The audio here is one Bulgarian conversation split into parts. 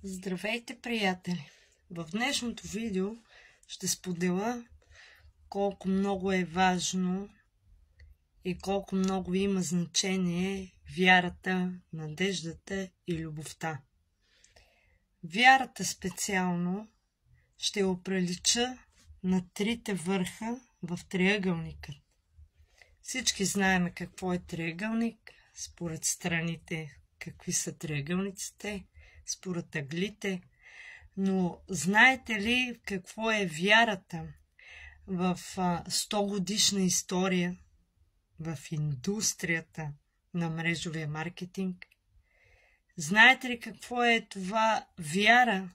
Здравейте, приятели! В днешното видео ще споделя колко много е важно и колко много има значение вярата, надеждата и любовта. Вярата специално ще оприлича на трите върха в триъгълника. Всички знаем какво е триъгълник, според страните какви са триъгълниците, според ъглите, но знаете ли какво е вярата в 100 годишна история в индустрията на мрежовия маркетинг? Знаете ли какво е това вяра?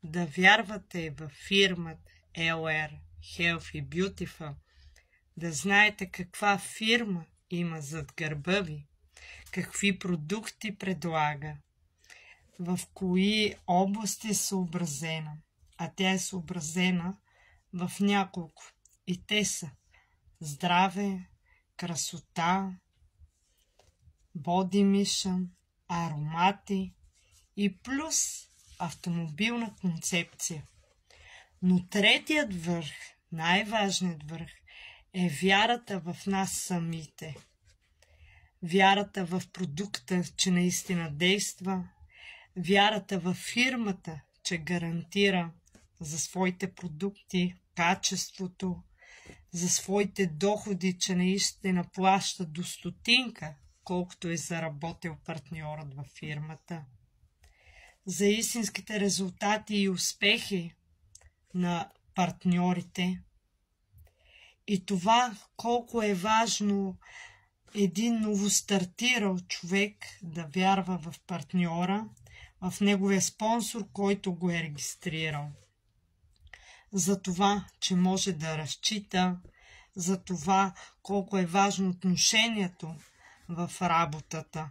Да вярвате в фирмата LR Healthy Beautiful, да знаете каква фирма има зад гърба ви, какви продукти предлага, в кои области е съобразена, а тя е съобразена в няколко. И те са здраве, красота, body mission, аромати и плюс автомобилна концепция. Но третият върх, най-важният върх, е вярата в нас самите. Вярата в продукта, че наистина действа, вярата в фирмата, че гарантира за своите продукти качеството, за своите доходи, че наистина плаща до стотинка, колкото е заработил партньорът във фирмата, за истинските резултати и успехи на партньорите. И това колко е важно един новостартирал човек да вярва в партньора, в неговия спонсор, който го е регистрирал. За това, че може да разчита, за това колко е важно отношението в работата,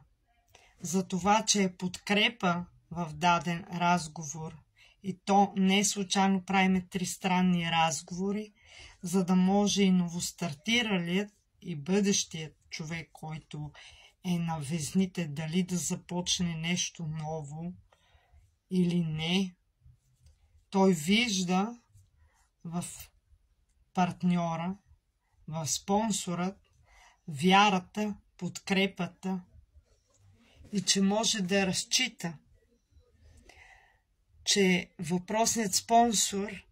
за това, че е подкрепа в даден разговор. И то не случайно правиме тристранни разговори, за да може и новостартиралият и бъдещият човек, който е на везните, дали да започне нещо ново или не, той вижда в партньора, в спонсорът, вярата, подкрепата и че може да разчита, че въпросният спонсор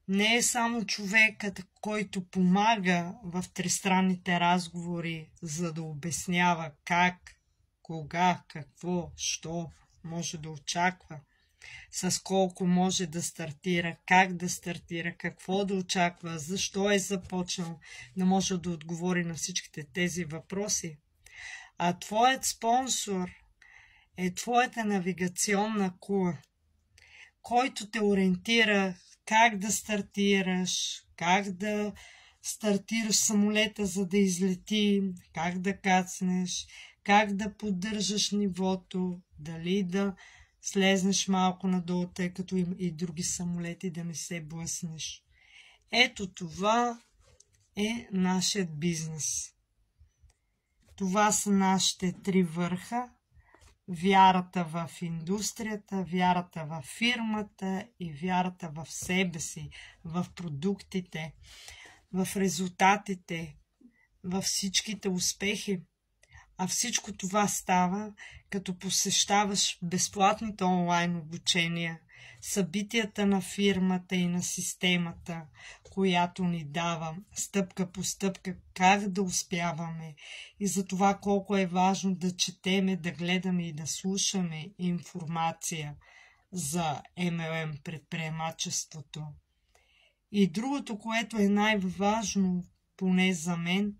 не е само човекът, който помага в тристранните разговори, за да обяснява как, кога, какво, що може да очаква, с колко може да стартира, как да стартира, какво да очаква, защо е започнал, да може да отговори на всичките тези въпроси. А твоят спонсор е твоята навигационна кула, който те ориентира как да стартираш, как да стартираш самолета, за да излети, как да кацнеш, как да поддържаш нивото, дали да слезнеш малко надолу, тъй като има и други самолети, да не се блъснеш. Ето това е нашият бизнес. Това са нашите три върха. Вярата в индустрията, вярата в фирмата и вярата в себе си, в продуктите, в резултатите, във всичките успехи. А всичко това става, като посещаваш безплатните онлайн обучения, събитията на фирмата и на системата, която ни дава стъпка по стъпка как да успяваме и за това колко е важно да четеме, да гледаме и да слушаме информация за MLM предприемачеството. И другото, което е най-важно, поне за мен,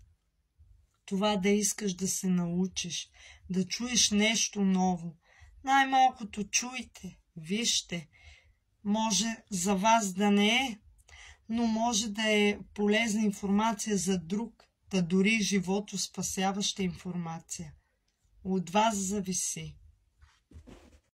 това да искаш да се научиш, да чуеш нещо ново. Най-малкото чуйте, вижте. Може за вас да не е, но може да е полезна информация за друг, да дори живото спасяваща информация. От вас зависи.